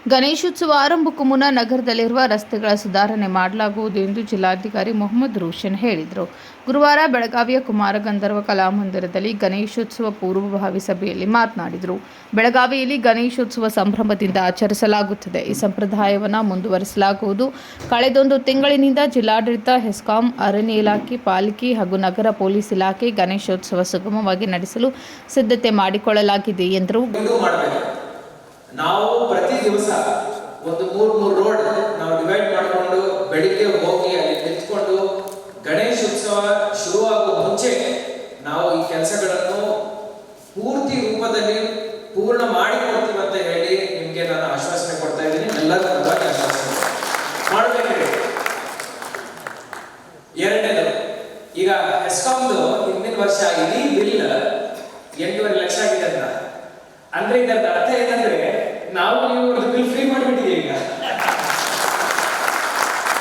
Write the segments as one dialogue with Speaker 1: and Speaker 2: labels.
Speaker 1: ಗಣೇಶೋತ್ಸವ ಆರಂಭಕ್ಕೂ ಮುನ್ನ ನಗರದಲ್ಲಿರುವ ರಸ್ತೆಗಳ ಸುಧಾರಣೆ ಮಾಡಲಾಗುವುದು ಎಂದು ಜಿಲ್ಲಾಧಿಕಾರಿ ಮೊಹಮ್ಮದ್ ರೋಷನ್ ಹೇಳಿದರು. ಗುರುವಾರ ಬೆಳಗಾವಿಯ ಕುಮಾರ ಗಂಧರ್ವ ಕಲಾಮಂದಿರದಲ್ಲಿ ಗಣೇಶೋತ್ಸವ ಪೂರ್ವಭಾವಿ ಸಭೆಯಲ್ಲಿ ಮಾತನಾಡಿದರು. ಬೆಳಗಾವಿಯಲ್ಲಿ ಗಣೇಶೋತ್ಸವ ಸಂಭ್ರಮದಿಂದ ಆಚರಿಸಲಾಗುತ್ತದೆ. ಈ ಸಂಪ್ರದಾಯವನ್ನು ಮುಂದುವರಿಸಲಾಗುವುದು. ಕಳೆದೊಂದು ತಿಂಗಳಿನಿಂದ ಜಿಲ್ಲಾಡಳಿತ, ಹೆಸ್ಕಾಂ, ಅರಣ್ಯ ಇಲಾಖೆ, ಪಾಲಿಕೆ ಹಾಗೂ ನಗರ ಪೊಲೀಸ್ ಇಲಾಖೆ ಗಣೇಶೋತ್ಸವ ಸುಗಮವಾಗಿ ನಡೆಸಲು ಸಿದ್ಧತೆ ಮಾಡಿಕೊಳ್ಳಲಾಗಿದೆ ಎಂದರು.
Speaker 2: ನಾವು ಪ್ರತಿ ದಿವಸ ಒಂದು ಮೂರು ರೋಡ್ ನಾವು ಡಿವೈಡ್ ಮಾಡಿಕೊಂಡು ಬೆಳಿಗ್ಗೆ ಹೋಗಿ ಅಲ್ಲಿ ನಿಂತ್ಕೊಂಡು ಗಣೇಶೋತ್ಸವ ಶುರುವಾಗುವ ಮುಂಚೆ ನಾವು ಈ ಕೆಲಸಗಳನ್ನು ಪೂರ್ತಿ ರೂಪದಲ್ಲಿ ಪೂರ್ಣ ಮಾಡಿಕೊಡ್ತೀವಿ ಅಂತ ಹೇಳಿ ನಿಮ್ಗೆ ನಾನು ಆಶ್ವಾಸನೆ ಕೊಡ್ತಾ ಇದ್ದೀನಿ. ಎಲ್ಲರೂ ಪರವಾಗಿ ಆಶ್ವಾಸನೆ ಮಾಡಬೇಕು. ಎರಡನೇದು, ಈಗ ಹೆಸ್ಕಾಂದು ಹಿಂದಿನ ವರ್ಷ ಇಡೀ ಬಿಲ್ 8.5 ಲಕ್ಷ ಆಗಿದೆ ಅಂತ. ಅಂದ್ರೆ ಇದರ ಅರ್ಥ ಏನಂದ್ರೆ ನಾವು ನೀವು ಬಿಲ್ ಫ್ರೀ ಮಾಡಿಬಿಟ್ಟಿದ್ದೀವಿ. ಈಗ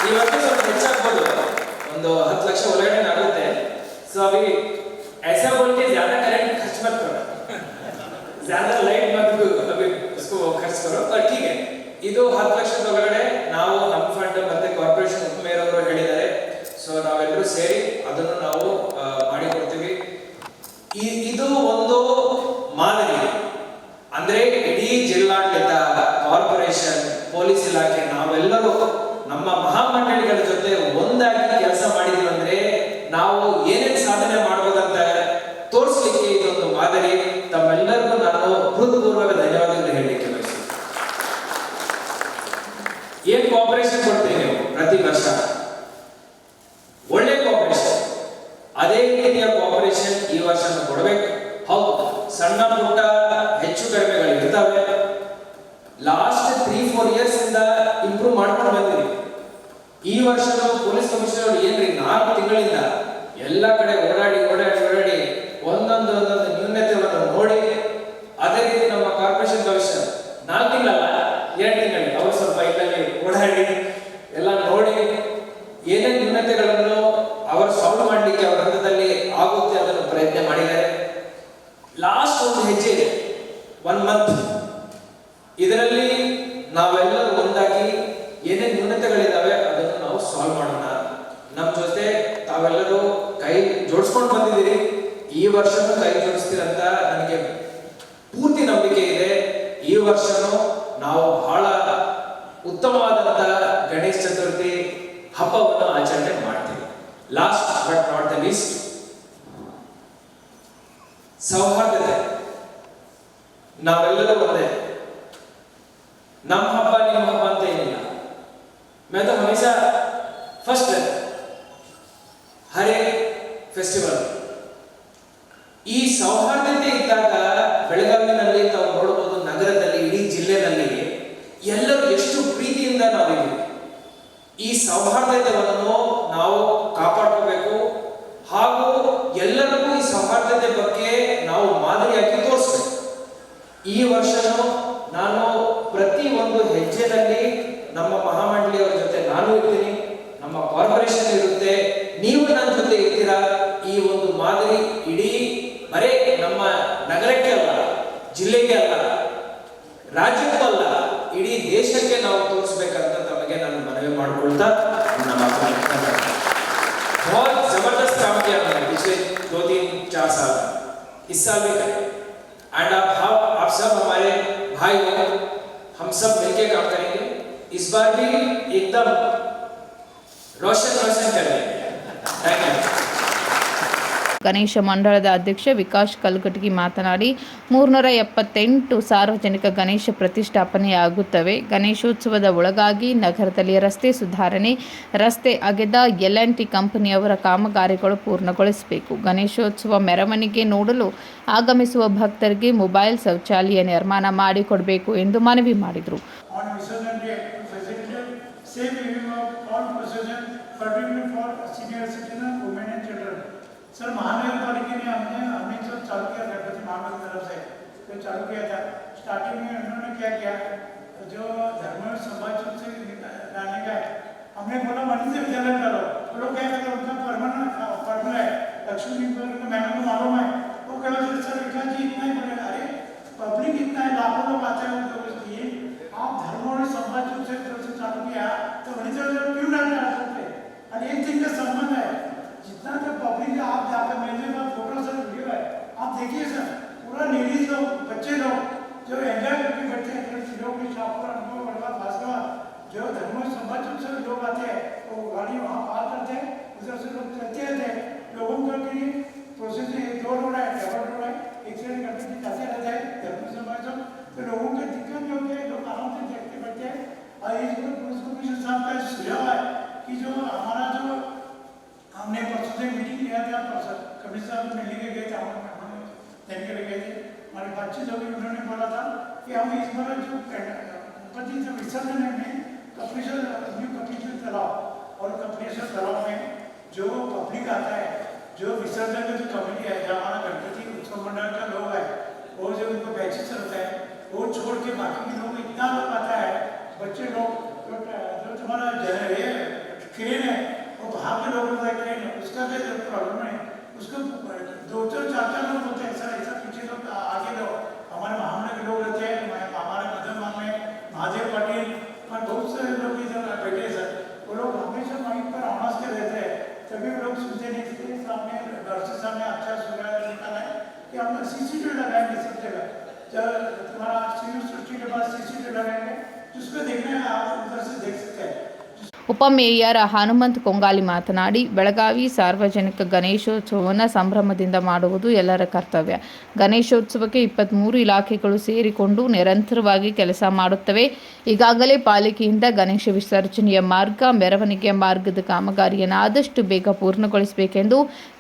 Speaker 2: ಇವತ್ತು ಸ್ವಲ್ಪ ಹೆಚ್ಚಾಗ್ಬೋದು, ಒಂದು 10 ಲಕ್ಷ ಒಳಗಡೆ ಆಗುತ್ತೆ. ಸೊ अभी ऐसा बोल के ज्यादा करंट खर्च मत करो, ज्यादा लाइट मत अभी उसको खर्च करो, पर ठीक है. ಇದು 10 ಲಕ್ಷದ ಒಳಗಡೆ ನಾವು ನಮ್ಮ ಫಂಡ್ ಮತ್ತೆ ಕಾರ್ಪೊರೇಷನ್ ಉಪಮೇಯರ್ ಹೇಳಿದ್ದಾರೆ. ಸೊ ನಾವೆಲ್ಲರೂ ಸೇರಿ ಅದನ್ನು ನಾವು ಮಾಡಿಕೊಡ್ತೀವಿ. ಇದು ಒಂದು ಮಾದರಿ. ಅಂದ್ರೆ ಇಡೀ ಜಿಲ್ಲಾಡಳಿತ, ಕಾರ್ಪೊರೇಷನ್, ಪೊಲೀಸ್ ಇಲಾಖೆ ನಾವೆಲ್ಲರೂ ನಮ್ಮ ಮಹಾಮಂಡಳಿಗಳ ಜೊತೆ ಒಂದಾಗಿ ಕೆಲಸ ಮಾಡಿದೀವಿ ಅಂದ್ರೆ ನಾವು ಏನೇನು ಸಾಧನೆ ಮಾಡಬಹುದಂತ ತೋರಿಸಲಿಕ್ಕೆ ಇದೊಂದು ಮಾದರಿ. ತಮ್ಮೆಲ್ಲರಿಗೂ ನಾನು ಹೃದಯಪೂರ್ವಕ ಧನ್ಯವಾದಗಳು ಹೇಳಲಿಕ್ಕೆ ಬಯಸ್ತೀನಿ. ಏನ್ ಕೋಆಪರೇಷನ್ ಕೊಡ್ತೀವಿ ನೀವು ಪ್ರತಿ ವರ್ಷ? ಒಳ್ಳೆ ಕೋಆಪರೇಷನ್, ಅದೇ ರೀತಿಯ ಕೋಆಪರೇಷನ್ ಈ ವರ್ಷ ಕೊಡಬೇಕು. ಹೌದು, ಸಣ್ಣ ಪುಟ್ಟ ಹೆಚ್ಚು ಕಡಿಮೆಗಳು ಇರ್ತವೆ. ಲಾಸ್ಟ್ 3-4 ಇಯರ್ಸ್ ಇಂದ ಇಂಪ್ರೂವ್ ಮಾಡ್ಕೊಂಡು ಬಂದಿರಿ. ಈ ವರ್ಷ ಪೊಲೀಸ್ ಕಮಿಷನರ್ ಏನ್ರಿ 4 ತಿಂಗಳಿಂದ ಎಲ್ಲ ಕಡೆ ಓಡಾಡಿ ಒಂದೊಂದು ನ್ಯೂನತೆಯನ್ನು ನೋಡಿ, ಅದೇ ರೀತಿ ನಮ್ಮ ಕಾರ್ಪೊರೇಷನ್ ಕಮಿಷನರ್ 4 ತಿಂಗಳಲ್ಲ 2 ತಿಂಗಳಿಗೆ ಅವರು ಸ್ವಲ್ಪ ಇದ್ದಲ್ಲಿ ಓಡಾಡಿ ಎಲ್ಲ ನೋಡಿ ಏನೇನು ನ್ಯೂನತೆಗಳನ್ನು ಅವರು ಸಾಲ್ವ್ ಮಾಡಲಿಕ್ಕೆ ಅವರ ಹಂತದಲ್ಲಿ ಆಗುತ್ತೆ ಅದನ್ನು ಪ್ರಯತ್ನ ಮಾಡಿದ್ದಾರೆ. ಲಾಸ್ಟ್ ಒಂದು ಹೆಜ್ಜೆ ಇದೆ, 1 ಮಂತ್. ಇದರಲ್ಲಿ ನಾವೆಲ್ಲರೂ ಒಂದಾಗಿ ಏನೇನು ನ್ಯೂನತೆಗಳಿದ್ದಾವೆ ಅದನ್ನು ನಾವು ಸಾಲ್ವ್ ಮಾಡೋಣ. ನಮ್ಮ ಜೊತೆ ತಾವೆಲ್ಲರೂ ಕೈ ಜೋಡಿಸ್ಕೊಂಡು ಬಂದಿದ್ದೀರಿ. ಈ ವರ್ಷನೂ ಕೈ ಜೋಡಿಸ್ತೀರಂತ ನನಗೆ ಪೂರ್ತಿ ನಂಬಿಕೆ ಇದೆ. ಈ ವರ್ಷನೂ ನಾವು ಬಹಳ ಉತ್ತಮವಾದಂತ ಗಣೇಶ ಚತುರ್ಥಿ ಹಬ್ಬವನ್ನು ಆಚರಣೆ ಮಾಡ್ತೀವಿ. Last but not the least, ಸೌಹಾರ್ದತೆ. ನಾವೆಲ್ಲರೂ ಒಂದೇ. ನಮ್ಮ ಹಬ್ಬ ನಿಮ್ಮ ಹಬ್ಬ ಅಂತ ಏನಿಲ್ಲ. मैं तो हमेशा फर्स्ट हर एक फेस्टिवल ಈ ಸೌಹಾರ್ದತೆ ಇದ್ದಾಗ ಬೆಳಗಾವಿನಲ್ಲಿ ತಾವು ನೋಡಬಹುದು, ನಗರದಲ್ಲಿ, ಇಡೀ ಜಿಲ್ಲೆಯಲ್ಲಿ ಎಲ್ಲರೂ ಎಷ್ಟು ಪ್ರೀತಿಯಿಂದ ನಾವಿದ್ದೀವಿ. ಈ ಸೌಹಾರ್ದತೆಯನ್ನು ನಾವು ಕಾಪಾಡ್ಕೋಬೇಕು ಹಾಗೂ ಎಲ್ಲರಿಗೂ ಈ ಸೌಹಾರ್ದತೆ ಬಗ್ಗೆ ನಾವು ಮಾದರಿಯಾಗಿ ತೋರಿಸಬೇಕು. ಈ ವರ್ಷನೂ ನಾನು ಪ್ರತಿ ಒಂದು ಹೆಜ್ಜೆನಲ್ಲಿ ನಮ್ಮ ಮಹಾಮಂಡಳಿಯವರ ಜೊತೆ ನಾನು ಇರ್ತೀನಿ, ನಮ್ಮ ಕಾರ್ಪೊರೇಷನ್ ಇರುತ್ತೆ, ನೀವು ನನ್ನ ಜೊತೆ ಇರ್ತೀರಾ. ಈ ಒಂದು ಮಾದರಿ ಇಡೀ ಬರೇ ನಮ್ಮ ನಗರಕ್ಕೆ ಅಲ್ಲ, ಜಿಲ್ಲೆಗೆ ಅಲ್ಲ, ರಾಜ್ಯಕ್ಕೂ ಅಲ್ಲ, ಇಡೀ ದೇಶಕ್ಕೆ ನಾವು ತೋರಿಸ್ಬೇಕಂತ ತಮಗೆ ನಾನು ಮನವಿ ಮಾಡಿಕೊಳ್ತಾ ನನ್ನ ಮಾತನ್ನು बहुत जबरदस्त काम किया हमने पिछले 2-3-4 साल में, इस साल भी करें. एंड आप सब हमारे भाई हो, हम सब मिलके काम करेंगे. इस बार भी एकदम रोशन करेंगे. Thank you.
Speaker 1: ಗಣೇಶ ಮಂಡಳದ ಅಧ್ಯಕ್ಷ ವಿಕಾಸ್ ಕಲ್ಗಟಗಿ ಮಾತನಾಡಿ 378 ಸಾರ್ವಜನಿಕ ಗಣೇಶ ಪ್ರತಿಷ್ಠಾಪನೆಯಾಗುತ್ತವೆ. ಗಣೇಶೋತ್ಸವದ ಒಳಗಾಗಿ ನಗರದಲ್ಲಿ ರಸ್ತೆ ಸುಧಾರಣೆ, ರಸ್ತೆ ಅಗೆದ L&T ಕಂಪನಿಯವರ ಕಾಮಗಾರಿಗಳು ಪೂರ್ಣಗೊಳಿಸಬೇಕು. ಗಣೇಶೋತ್ಸವ ಮೆರವಣಿಗೆ ನೋಡಲು ಆಗಮಿಸುವ ಭಕ್ತರಿಗೆ ಮೊಬೈಲ್ ಶೌಚಾಲಯ ನಿರ್ಮಾಣ ಮಾಡಿಕೊಡಬೇಕು ಎಂದು ಮನವಿ ಮಾಡಿದರು.
Speaker 3: सर, महानगर पालिका ने हमने जो चालू किया था गणपति महामंडल की तरफ से जो चालू किया था, स्टार्टिंग में उन्होंने क्या किया, जो धर्म समाज से लाने का हमने बोला वहीं से विद्यालय डालो. वो लोग क्या कहते हैं, उनका फॉर्मूला है लक्ष्मी को मैडम को मालूम है. वो कहते हैं सर विकास जी इतना ही बोले, अरे पब्लिक इतना है, लाखों लोग आते हैं, आप धर्म का संबंध है। जितना जो पब्लिक है, आप जाकर मेले में फोटो सर वीडियो है, आप देखिए सर, पूरा लेडीज लोग, बच्चे लोग जो एंजॉय करके बैठे हैं, लोग भी शाहपुर, अनुभव, बड़वा, भास्कर, जो धर्म समाज से लोग आते हैं, वो गाड़ी वहाँ पार करते हैं, उधर से लोग चलते रहते हैं। लोगों के लिए प्रोसेस दो रोड है, डबल रोड है, एक साइड करके जाते रहते हैं धर्म समाज से, तो लोगों को दिक्कत नहीं होती है, लोग आराम से देखते बैठते हैं। और इस पर पुलिस कमिश्नर साहब का सुझाव है कि जो हमारा जो हमने परसों से मीटिंग लिया था, कमिश्नर साहब मिलने के गए थे, देने के गए थे, हमारी बातचीत होगी, उन्होंने बोला था कि हम इस बार जो गणपति जो विसर्जन है में कपिलेश्वर न्यू कपिलेश्वर तालाब और कपिलेश्वर तालाब में जो पब्लिक आता है, जो विसर्जन का जो कमेटी है, जहाँ हमारा गणपति उत्सव मंडल का लोग है, वो जो उनको बैचेस चलता है, वो छोड़ के बाकी के लोग इतना लोग आता है, बच्चे लोग जो तुम्हारा क्रेन है वो बाहर के लोग होता है, क्रेन उसका जो प्रॉब्लम है उसको 2-4 लोग होते हैं सर, ऐसा पीछे लोग आगे लोग हमारे महामंडल के लोग रहते हैं, हमारे मदन में महादेव पाटिल और बहुत सारे लोग इधर बैठे हैं सर, वो लोग हमेशा माइक पर आवाज के रहते हैं, तभी लोग सुनते नहीं थे। सामने घर से सामने अच्छा सुना निकाला है कि हम CCTV लगाएंगे सब जगह, जब तुम्हारा शिव सृष्टि के बाद CCTV लगाएंगे, जिसको देखना है आप उधर से देख सकते हैं।
Speaker 1: ಉಪಮೇಯರ್ ಹನುಮಂತ್ ಕೊಂಗಾಲಿ ಮಾತನಾಡಿ, ಬೆಳಗಾವಿ ಸಾರ್ವಜನಿಕ ಗಣೇಶೋತ್ಸವವನ್ನು ಸಂಭ್ರಮದಿಂದ ಮಾಡುವುದು ಎಲ್ಲರ ಕರ್ತವ್ಯ. ಗಣೇಶೋತ್ಸವಕ್ಕೆ 23 ಇಲಾಖೆಗಳು ಸೇರಿಕೊಂಡು ನಿರಂತರವಾಗಿ ಕೆಲಸ ಮಾಡುತ್ತವೆ. ಈಗಾಗಲೇ ಪಾಲಿಕೆಯಿಂದ ಗಣೇಶ ವಿಸರ್ಜನೆಯ ಮಾರ್ಗ, ಮೆರವಣಿಗೆ ಮಾರ್ಗದ ಕಾಮಗಾರಿಯನ್ನು ಆದಷ್ಟು ಬೇಗ ಪೂರ್ಣಗೊಳಿಸಬೇಕೆಂದು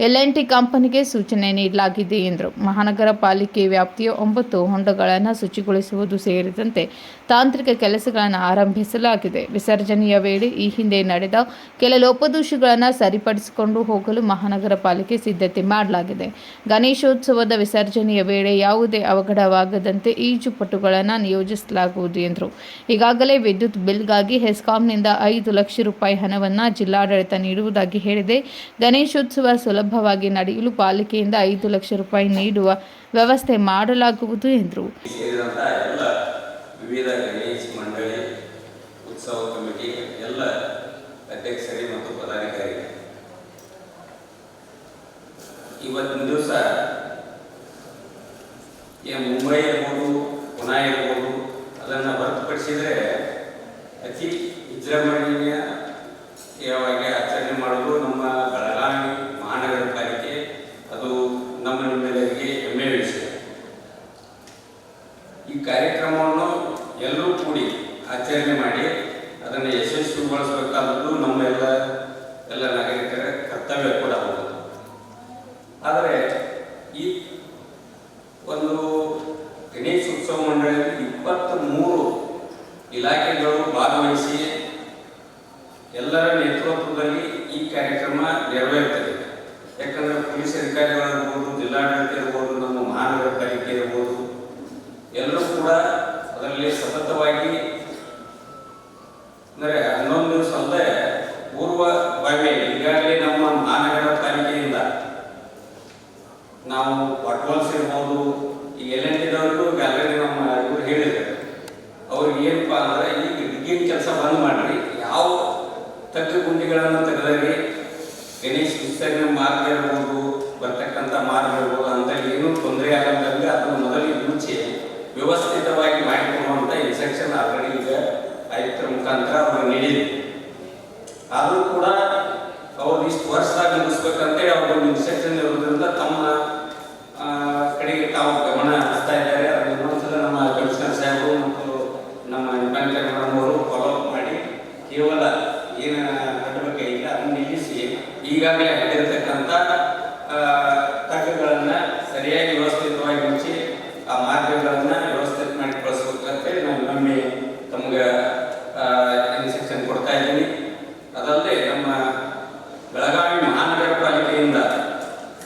Speaker 1: L&T ಕಂಪನಿಗೆ ಸೂಚನೆ ನೀಡಲಾಗಿದೆ ಎಂದರು. ಮಹಾನಗರ ಪಾಲಿಕೆ ವ್ಯಾಪ್ತಿಯ 9 ಹೊಂಡಗಳನ್ನು ಶುಚಿಗೊಳಿಸುವುದು ಸೇರಿದಂತೆ ತಾಂತ್ರಿಕ ಕೆಲಸಗಳನ್ನು ಆರಂಭಿಸಲಾಗಿದೆ. ವಿಸರ್ಜನೆಯ ವೇಳೆ ಈ ಹಿಂದೆ ನಡೆದ ಕೆಲ ಲೋಪದೋಷಗಳನ್ನು ಸರಿಪಡಿಸಿಕೊಂಡು ಹೋಗಲು ಮಹಾನಗರ ಪಾಲಿಕೆ ಸಿದ್ಧತೆ ಮಾಡಲಾಗಿದೆ. ಗಣೇಶೋತ್ಸವದ ವಿಸರ್ಜನೆಯ ವೇಳೆ ಯಾವುದೇ ಅವಘಡವಾಗದಂತೆ ಈಜುಪಟುಗಳನ್ನು ನಿಯೋಜಿಸಲಾಗುವುದು ಎಂದರು. ಈಗಾಗಲೇ ವಿದ್ಯುತ್ ಬಿಲ್ಗಾಗಿ ಹೆಸ್ಕಾಂನಿಂದ 5 ಲಕ್ಷ ರೂಪಾಯಿ ಹಣವನ್ನು ಜಿಲ್ಲಾಡಳಿತ ನೀಡುವುದಾಗಿ ಹೇಳಿದೆ. ಗಣೇಶೋತ್ಸವ ಸುಲಭವಾಗಿ ನಡೆಯಲು ಪಾಲಿಕೆಯಿಂದ 5 ಲಕ್ಷ ರೂಪಾಯಿ ನೀಡುವ ವ್ಯವಸ್ಥೆ ಮಾಡಲಾಗುವುದು ಎಂದರು.
Speaker 4: ವಿವಿಧ ಗಣೇಶ ಮಂಡಳಿ ಉತ್ಸವ ಕಮಿಟಿ ಎಲ್ಲ ಅಧ್ಯಕ್ಷರೇ ಮತ್ತು ಪದಾಧಿಕಾರಿಗಳು ಇವತ್ತಿನ ದಿವಸ ಮುಂಬೈ ಇರ್ಬೋದು, ಪುನಾ ಇರ್ಬೋದು, ಅದನ್ನು ಹೊರತುಪಡಿಸಿದರೆ ಅತಿ ವಿಜೃಂಭಣೀಯವಾಗಿ ಆಚರಣೆ ಮಾಡೋದು ನಮ್ಮ ಬೆಳಗಾವಿ ಮಹಾನಗರ ಪಾಲಿಕೆ. ಅದು ನಮ್ಮ ನಿಮ್ಮೆಲ್ಲರಿಗೆ ಹೆಮ್ಮೆಯ ವಿಷಯ. ಈ ಕಾರ್ಯಕ್ರಮವನ್ನು ಎಲ್ಲರೂ ಕೂಡಿ ಆಚರಣೆ ಮಾಡಿ ಅದನ್ನು ಯಶಸ್ವಿಗೊಳಿಸಬೇಕಾದದ್ದು ನಮ್ಮ ಎಲ್ಲ ನಾಗರಿಕರ ಕರ್ತವ್ಯ ಕೂಡ ಹೌದು. ಆದರೆ ಈ ಒಂದು ಗಣೇಶ ಉತ್ಸವ ಮಂಡಳಿಯಲ್ಲಿ 23 ಇಲಾಖೆಗಳು ಭಾಗವಹಿಸಿ ಎಲ್ಲರ ನೇತೃತ್ವದಲ್ಲಿ ಈ ಕಾರ್ಯಕ್ರಮ ನೆರವೇರುತ್ತದೆ. ಯಾಕಂದರೆ ಪೊಲೀಸ್ ಅಧಿಕಾರಿಗಳಿರ್ಬೋದು, ಜಿಲ್ಲಾಡಳಿತ ಇರ್ಬೋದು, ನಮ್ಮ ಮಹಾನಗರ ಪಾಲಿಕೆ ಇರ್ಬೋದು, ಎಲ್ಲರೂ ಕೂಡ ಅದರಲ್ಲಿ ಸತತವಾಗಿ ಅಂದರೆ 11 ದಿವಸ ಅಲ್ಲದೆ ಪೂರ್ವಭಾವಿ ಈಗಾಗಲೇ ನಮ್ಮ ಮಹಾನಗರ ಪಾಲಿಕೆಯಿಂದ ನಾವು ವಾಟ್ವಾಲ್ಸ್ ಇರ್ಬೋದು, ಈ L&Tದವ್ರಿಗೂ ಆಲ್ರೆಡಿ ನಮ್ಮ ಇವರು ಹೇಳಿದ್ದಾರೆ. ಅವ್ರಿಗೆ ಏನಪ್ಪ ಅಂದರೆ ಈಗ ಡಿಗ್ಗಿಂಗ್ ಕೆಲಸ ಬಂದ್ ಮಾಡಿರಿ, ಯಾವ ತಗ್ಗು ಗುಂಡಿಗಳನ್ನು ತೆಗೆದರೆ ಗಣೇಶ ವಿಸರ್ಜನೆ ಮಾರ್ಗ ಇರ್ಬೋದು, ಬರ್ತಕ್ಕಂಥ ಮಾರ್ಗ ಇರ್ಬೋದು ಅಂತ ಏನೂ ತೊಂದರೆ ಆಗದಂಗೆ ಅದನ್ನು ಮೊದಲಿಗೆ ಮುಂಚೆ ವ್ಯವಸ್ಥಿತವಾಗಿ ಮಾಡಿಕೊಡುವಂಥ ಇನ್ಸ್ಟ್ರಕ್ಷನ್ ಆಲ್ರೆಡಿ ಈಗ ಆಯುಕ್ತರ ಮುಖಾಂತರ ಅವ್ರಿಗೆ ನೀಡಿದೆ. ಆದರೂ ಕೂಡ ಅವ್ರು ಇಷ್ಟು ವರ್ಷದಾಗ ಮುಗಿಸ್ಬೇಕಂತೇಳಿ ಅವ್ರಿಗೊಂದು ಇನ್ಸ್ಟ್ರಕ್ಷನ್ ಇರೋದ್ರಿಂದ ತಮ್ಮ ಕಡೆಗೆ ತಾವು ಗಮನ ಹರಿಸ್ತಾ ಇದ್ದಾರೆ. ಅದನ್ನು ಇನ್ನೊಂದ್ಸಲ ನಮ್ಮ ಕಮಿಷನರ್ ಸಾಹೇಬರು ಮತ್ತು ನಮ್ಮ ನಿಪಾಂಕರ್ ಮೇಡಮ್ ಅವರು ಫಾಲೋಅಪ್ ಮಾಡಿ ಕೇವಲ ಏನು ಕಟ್ಟಬೇಕಾಗಿಲ್ಲ ಅದನ್ನು ನಿಲ್ಲಿಸಿ ಈಗಾಗಲೇ ಆಗಿರತಕ್ಕಂಥ ತಗ್ಗುಗಳನ್ನು ಸರಿಯಾಗಿ ವ್ಯವಸ್ಥಿತವಾಗಿ ಮುಚ್ಚಿ ಆ ಮಾರ್ಗಗಳನ್ನು ವ್ಯವಸ್ಥಿತ ಮಾಡಿ ಕಳಿಸ್ಬೇಕಂತೇಳಿ ನಾವು ಇನ್ನೊಮ್ಮೆ ತಮ್ಗೆ ಇನ್ಸ್ಟ್ರಕ್ಷನ್ ಕೊಡ್ತಾ ಇದ್ದೀವಿ. ಅದಲ್ಲದೆ ನಮ್ಮ ಬೆಳಗಾವಿ ಮಹಾನಗರ ಪಾಲಿಕೆಯಿಂದ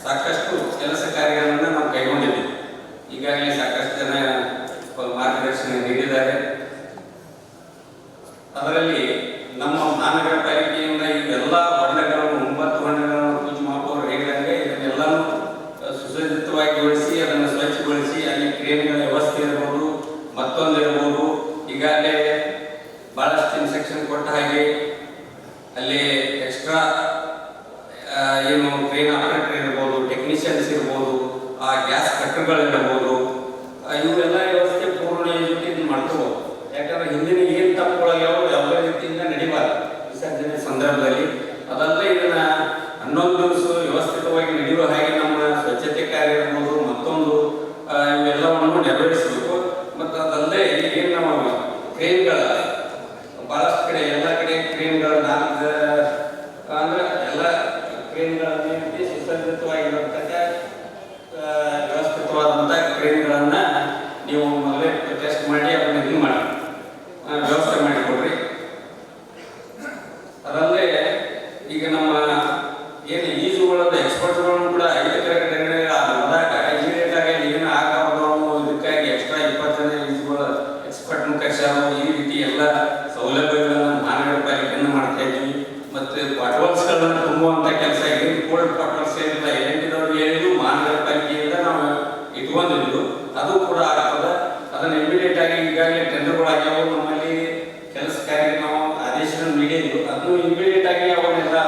Speaker 4: ಸಾಕಷ್ಟು ಕೆಲಸ ಕಾರ್ಯಗಳನ್ನು ನಾವು ಕೈಗೊಂಡಿದ್ದೀವಿ. ಈಗಾಗಲೇ ಸಾಕಷ್ಟು ಜನ ಮಾರ್ಗದರ್ಶನ ನೀಡಿದ್ದಾರೆ. ಅದರಲ್ಲಿ ನಮ್ಮ ಮಹಾನಗರ ಪಾಲಿಕೆಯಿಂದ ಇವೆಲ್ಲ ಹೊಂಡಗಳನ್ನು 9 ಹೊಂಡಗಳನ್ನು ಪೂಜೆ ಮಾಡುವವರು ಹೇಳಿದಂಗೆ ಇದನ್ನೆಲ್ಲನೂ ಸುಸಜ್ಜಿತವಾಗಿಗೊಳಿಸಿ ಅದನ್ನು ಸ್ವಚ್ಛಗೊಳಿಸಿ ಅಲ್ಲಿ ಕ್ರೇನ್ಗಳ ವ್ಯವಸ್ಥೆ ಇರ್ಬೋದು, ಮತ್ತೊಂದು ಇರ್ಬೋದು. ಈಗಾಗಲೇ ಭಾಳಷ್ಟು ಇನ್ಸ್ಟ್ರಕ್ಷನ್ ಕೊಟ್ಟ ಹಾಗೆ ಅಲ್ಲಿ ಎಕ್ಸ್ಟ್ರಾ ಏನು ಟ್ರೈನ್ ಆಪರೇಟರ್ ಇರ್ಬೋದು, ಟೆಕ್ನಿಷಿಯನ್ಸ್ ಇರ್ಬೋದು, ಗ್ಯಾಸ್ ಕಟ್ಟರ್ಗಳಿರ್ಬೋದು, ಇವೆಲ್ಲ ವ್ಯವಸ್ಥೆ ಪೂರ್ಣ ಯೋಜನೆ ಮಾಡ್ಕೋಬೋದು. ಯಾಕಂದ್ರೆ ಹಿಂದಿನ ಏನು ತಪ್ಪುಗಳಾಗ್ಯಾವ ಯಾವುದೇ ರೀತಿಯಿಂದ ನಡಿಬಾರ್ದು ವಿಸರ್ಜನೆ ಸಂದರ್ಭದಲ್ಲಿ. ಅದಲ್ಲದೆ ಇದನ್ನ 11 ದಿವಸ ವ್ಯವಸ್ಥಿತವಾಗಿ ನಡೆಯುವ ಹಾಗೆ ನಮ್ಮ ಸ್ವಚ್ಛತೆ ಕಾರ್ಯ ಇರ್ಬೋದು, ಮತ್ತೊಂದು ಇವೆಲ್ಲವನ್ನು ನೆರವೇರಿಸಬೇಕು. ಮತ್ತು ಅದಲ್ಲದೆ ಏನು ನಾವು ಟ್ರೈನ್ಗಳ ಭಾಳಷ್ಟು ಕಡೆ ಎಲ್ಲ ಕಡೆ ಟ್ರೈನ್ಗಳ ಅಂದ್ರೆ ಎಲ್ಲ ಟ್ರೈನ್ಗಳನ್ನು ಸುಸಜ್ಜಿತವಾಗಿರತಕ್ಕ ವ್ಯವಸ್ಥಿತವಾದಂಥ ಟ್ರೈನ್ಗಳನ್ನು ನೀವು ಮೊದಲೇ ಟೆಸ್ಟ್ ಮಾಡಿ ಅದನ್ನು ಇದು ಮಾಡಿ ವ್ಯವಸ್ಥೆ ಮಾಡಿಕೊಡ್ರಿ. ಅದಲ್ಲದೆ ಈಗ ನಮ್ಮ ಏನು ಈಜುಗಳದ್ದು ಎಕ್ಸ್ಪರ್ಟ್ಗಳನ್ನು ಕೂಡ 5 ಕಡೆ ಆದಾಗ ಇಮಿಡಿಯೇಟಾಗಿ ಏನು ಆಗಬಾರ್ದು ಅನ್ನೋ ಇದಕ್ಕಾಗಿ ಎಕ್ಸ್ಟ್ರಾ 20 ಜನ ಈಜುಗಳ ಎಕ್ಸ್ಪರ್ಟ್ನ ಕರ್ಸಾರು. ಈ ರೀತಿ ಎಲ್ಲ ಸೌಲಭ್ಯಗಳನ್ನು ಮಹಾನಗರ ಪಾಲಿಕೆಯನ್ನು ಮಾಡ್ತಾ ಇದ್ವಿ. ಮತ್ತು ಪಾಟ್ವಾಲ್ಸ್ಗಳನ್ನು ತುಂಬುವಂಥ ಕೆಲಸ ಏನು ಕೋಲ್ಡ್ ಪಾಟ್ವಾಲ್ಸ್ ಏನಿಲ್ಲ ಎಲ್ಲಿದ್ದವ್ರು ಹೇಳಿದ್ರು ಮಹಾನಗರ ಪಾಲಿಕೆಯಿಂದ ನಾವು ಇಟ್ಕೊಂಡಿದ್ದು ಅದು ಕೂಡ ಆಗ್ತದೆ. ಅದನ್ನು ಇಮಿಡಿಯೇಟಾಗಿ ಈಗಾಗಲೇ ಟೆಂಡರ್ಗಳಾಗ್ಯಾವು, ನಮ್ಮಲ್ಲಿ ಕೆಲಸ ಕಾರ್ಯಕ್ಕೆ ನಾವು ಆದೇಶವನ್ನು ನೀಡಿದ್ದು ಅದನ್ನು ಇಮಿಡಿಯೇಟಾಗಿ ಅವನ್ನೆಲ್ಲ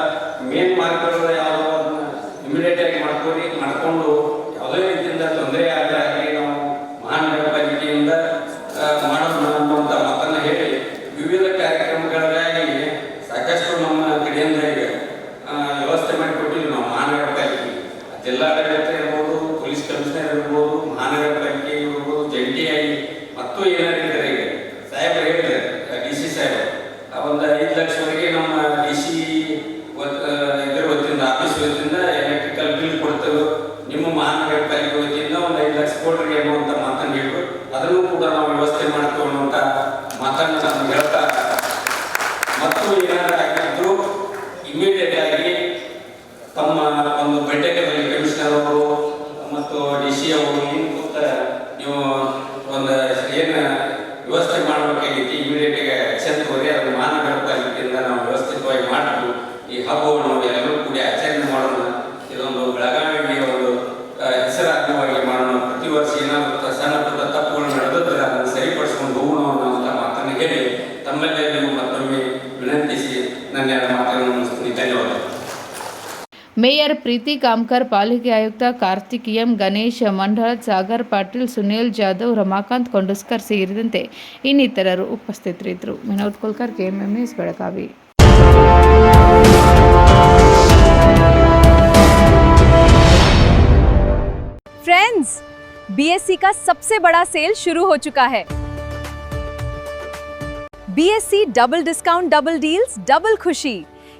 Speaker 4: ಮೇನ್ ಮಾರ್ಕ್ಗಳು ಯಾವುದೋ ಅದನ್ನು ಇಮಿಡಿಯೇಟಾಗಿ ಮಾಡ್ಕೊಂಡು ಯಾವುದೇ ರೀತಿಯಿಂದ ತೊಂದರೆ ಆಗದಾಗಿ ನಾವು ಮಹಾನಗರ ಪಾಲಿಕೆಯಿಂದ ಮಾಡೋಣ ಅನ್ನುವಂಥ ಮಾತನ್ನು ಹೇಳಿ ವಿವಿಧ ಕಾರ್ಯಕ್ರಮಗಳಿಗಾಗಿ ಸಾಕಷ್ಟು ನಮ್ಮ ಕಡೆಯಿಂದ ಈಗ ವ್ಯವಸ್ಥೆ ಮಾಡಿಕೊಟ್ಟಿದ್ವಿ ನಾವು ಮಹಾನಗರ ಪಾಲಿಕೆ. ಜಿಲ್ಲಾಡಳಿತ ಇರ್ಬೋದು, ಪೊಲೀಸ್ ಕಮಿಷನರ್ ಇರ್ಬೋದು, ಮಹಾನಗರ ಪಾಲಿಕೆ ಇರ್ಬೋದು, ಜಂಟಿಯಾಗಿ ಮತ್ತು ಏನಾಗಿದ್ದಾರೆ ಈಗ ಸಾಹೇಬರು ಹೇಳಿದ್ದಾರೆ DC ಸಾಹೇಬರು ಒಂದು 5 ಲಕ್ಷವರೆಗೆ ನಮ್ಮ DC ಇದರ ವತಿಯಿಂದ ಆಫೀಸ್ ವತಿಯಿಂದ ಎಲೆಕ್ಟ್ರಿಕಲ್ ಬಿಲ್ ಕೊಡ್ತೇವೆ, ನಿಮ್ಮ ಮಹಾನಗರ ಪಾಲಿಕೆ ವತಿಯಿಂದ ಒಂದು 5 ಲಕ್ಷ ಕೊಡ್ರಿ ಅನ್ನುವಂಥ ಮಾತನ್ನು ಹೇಳಿದ್ರು. ಅದನ್ನು ಕೂಡ ನಾವು ವ್ಯವಸ್ಥೆ ಮಾಡ್ತೇವೆ ಅನ್ನುವಂಥ ಮಾತನ್ನು ನಾನು ಹೇಳ್ತಾ, ಮತ್ತು ಏನಾದರೂ ಆಗಿದ್ರು ಇಮಿಡಿಯೇಟ್ ಆಗಿ ತಮ್ಮ ಒಂದು ಬೈಠಕದಲ್ಲಿ ಕಮಿಷನರ್ ಅವರು ಮತ್ತು DC ಅವರು ಏನು ಕೂತ ನೀವು ಒಂದು ಏನು ವ್ಯವಸ್ಥೆ ಮಾಡಬೇಕಾಗಿತ್ತು ಇಮಿಡಿಯೇಟ್ ಆಗಿ ಆಕ್ಷನ್ ತಗೋರಿ. ಅದು ಮಹಾನಗರ ಪಾಲಿಕೆಯಿಂದ ನಾವು ವ್ಯವಸ್ಥಿತವಾಗಿ ಮಾಡಬೇಕು. ಈ ಹಬ್ಬವನ್ನು ಎಲ್ಲರೂ ಕೂಡಿ ಆಚರಣೆ ಮಾಡೋಣ. ಇದೊಂದು ಬೆಳಗಾವಿಗೆ ಒಂದು ಹೆಸರಾಗುವಾಗಿ ಮಾಡೋಣ. ಪ್ರತಿ ವರ್ಷ ಏನಾದರೂ ಸಣ್ಣ ಪುಟ್ಟ ತಪ್ಪುಗಳು ನಡೆದಿದ್ರೆ ಅದನ್ನು ಸರಿಪಡಿಸ್ಕೊಂಡು ಹೋಗೋಣ ಅನ್ನೋಂಥ ಮಾತನ್ನು ಹೇಳಿ ತಮ್ಮೆಲ್ಲರಿಗೂ ಮತ್ತೊಮ್ಮೆ ವಿನಂತಿಸಿ ನನ್ನ ಮಾತನ್ನು ಮುಗಿಸ್ತೀನಿ. ಧನ್ಯವಾದ.
Speaker 1: ಮೇಯರ್ ಪ್ರೀತಿ ಕಾಮ್ಕರ್, ಪಾಲಿಕೆ ಆಯುಕ್ತ ಕಾರ್ತಿಕ್ ಎಂ, ಗಣೇಶ್ ಮಂಡಳ್, ಸಾಗರ್ ಪಾಟೀಲ್, ಸುನಿಲ್ ಜಾಧವ್, ರಮಾಕಾಂತ್ ಕೊಂಡಸ್ಕರ್ ಸೇರಿದಂತೆ ಇನ್ನಿತರರು ಉಪಸ್ಥಿತರಿದ್ದರು. Vinod Kulkar, KMM news, Belagavi.
Speaker 5: Friends, BSC का सबसे बड़ा सेल शुरू हो चुका है। BSC double discount, double deals, double खुशी।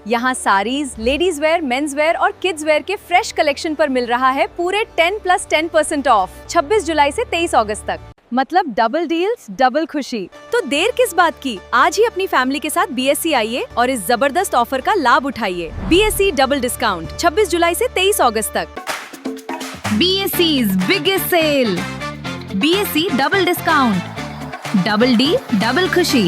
Speaker 5: यहाँ saris, ladies wear, men's wear और किड्स वेयर के फ्रेश कलेक्शन पर मिल रहा है पूरे 10+10% ऑफ 26 जुलाई से 23 अगस्त तक। मतलब डबल डील्स, डबल खुशी। तो देर किस बात की, आज ही अपनी फैमिली के साथ BSC आइए और इस जबरदस्त ऑफर का लाभ उठाइए। BSC डबल डिस्काउंट 26 जुलाई से 23 अगस्त तक।
Speaker 6: BSC's biggest sale. BSC double discount. Double D, double खुशी.